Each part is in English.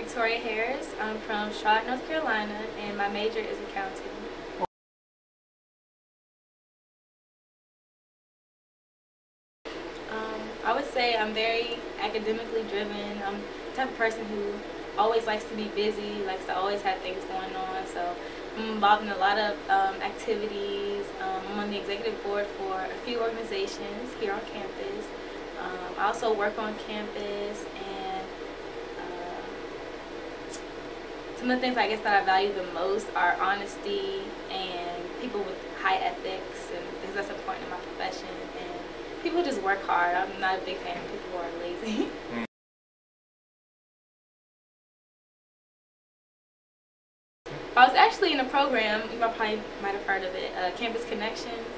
Victoria Harris. I'm from Charlotte, North Carolina, and my major is accounting. I would say I'm very academically driven. I'm the type of person who always likes to be busy, likes to always have things going on. So I'm involved in a lot of activities. I'm on the executive board for a few organizations here on campus. I also work on campus, and some of the things I guess that I value the most are honesty and people with high ethics, and because that's important in my profession. And people who just work hard. I'm not a big fan of people who are lazy. I was actually in a program, you probably might have heard of it, Campus Connections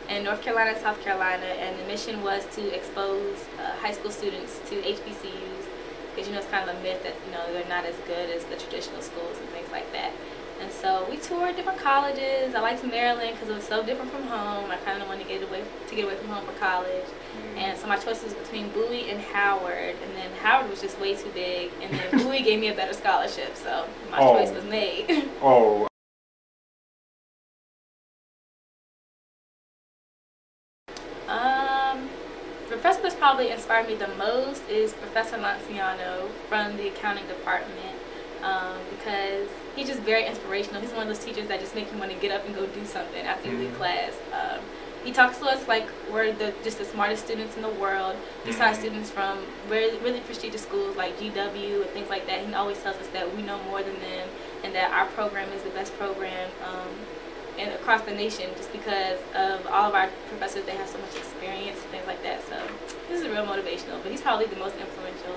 in North Carolina and South Carolina, and the mission was to expose high school students to HBCUs, because it's kind of a myth that they're not as good as the traditional schools and things like that. And so we toured different colleges. I liked Maryland because it was so different from home. I kind of wanted to get away from home for college. And so my choice was between Bowie and Howard. And then Howard was just way too big. And then Bowie gave me a better scholarship. So my choice was made. Oh. The professor that's probably inspired me the most is Professor Lanciano from the accounting department. Because he's just very inspirational. He's one of those teachers that just make you want to get up and go do something after you leave class. He talks to us like we're just the smartest students in the world. He saw students from really prestigious schools like GW and things like that. He always tells us that we know more than them and that our program is the best program and across the nation, just because of all of our professors. They have so much experience and things like that. So this is real motivational, but he's probably the most influential.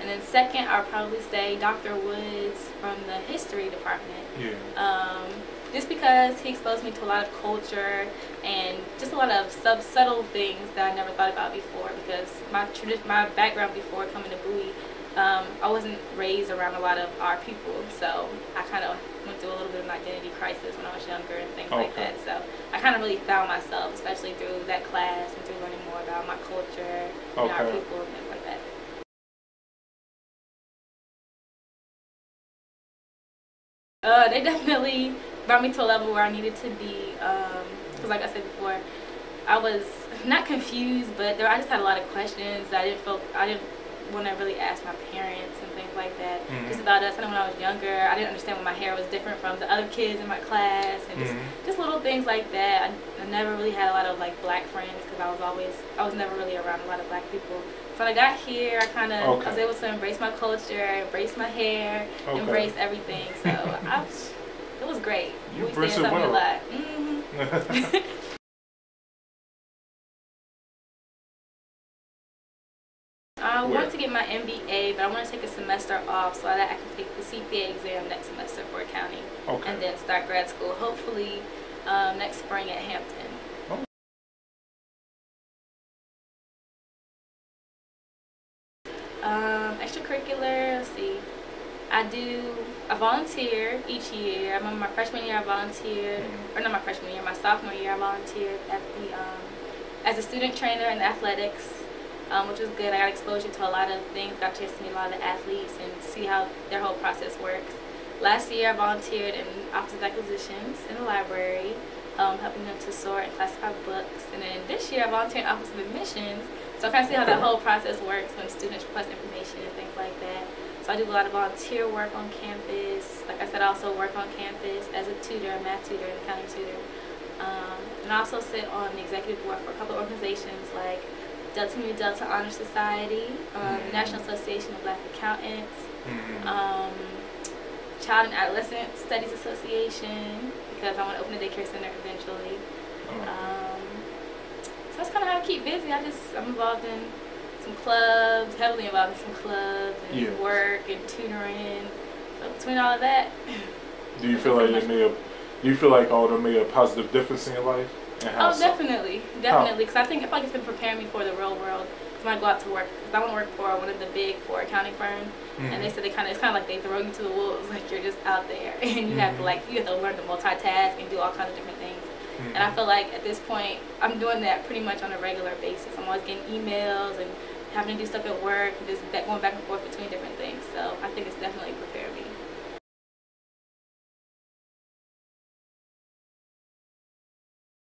And then second, I'll probably say Dr. Woods from the history department. Yeah. Just because he exposed me to a lot of culture and just a lot of subtle things that I never thought about before. Because my background before coming to Bowie, I wasn't raised around a lot of our people, so I kind of went through a little bit of an identity crisis when I was younger and things like that. So I kind of really found myself, especially through that class and through learning more about my culture and our people and things like that. They definitely brought me to a level where I needed to be, because like I said before, I was not confused, but I just had a lot of questions that I didn't want to really ask my parents and things like that. Just about us. I know when I was younger, I didn't understand when my hair was different from the other kids in my class, and just little things like that. I never really had a lot of black friends because I was never really around a lot of black people. So when I got here, I was able to embrace my culture, embrace my hair, embrace everything. So it was great. You embraced it well. A lot. I want to get my MBA, but I want to take a semester off so that I can take the CPA exam next semester for accounting, and then start grad school, hopefully next spring at Hampton. Extracurricular, let's see. I volunteer each year. I remember my freshman year I volunteered, or not my freshman year, my sophomore year I volunteered at as a student trainer in athletics, which was good. I got exposure to a lot of things, got a chance to meet a lot of the athletes and see how their whole process works. Last year I volunteered in Office of Acquisitions in the library, helping them to sort and classify books. And then this year I volunteered in Office of Admissions, so I kind of see how that whole process works when students request information and things like that. So I do a lot of volunteer work on campus. Like I said, I also work on campus as a tutor, a math tutor, and accounting tutor. And I also sit on the executive board for a couple of organizations like Delta Mu Delta Honor Society, the National Association of Black Accountants, Child and Adolescent Studies Association, because I want to open a daycare center eventually. So that's kind of how I keep busy. I'm involved in some clubs, heavily involved in some clubs, and work and tutoring. So between all of that, do you feel like they made a positive difference in your life? Oh, definitely, because I feel like it's been preparing me for the real world. When I go out to work, because I want to work for one of the big four accounting firms, and they said it's kind of like they throw you to the wolves, like you're just out there, and you have to learn to multitask and do all kinds of different things. And I feel like at this point, I'm doing that pretty much on a regular basis. I'm always getting emails and having to do stuff at work, and just going back and forth between different things. So I think it's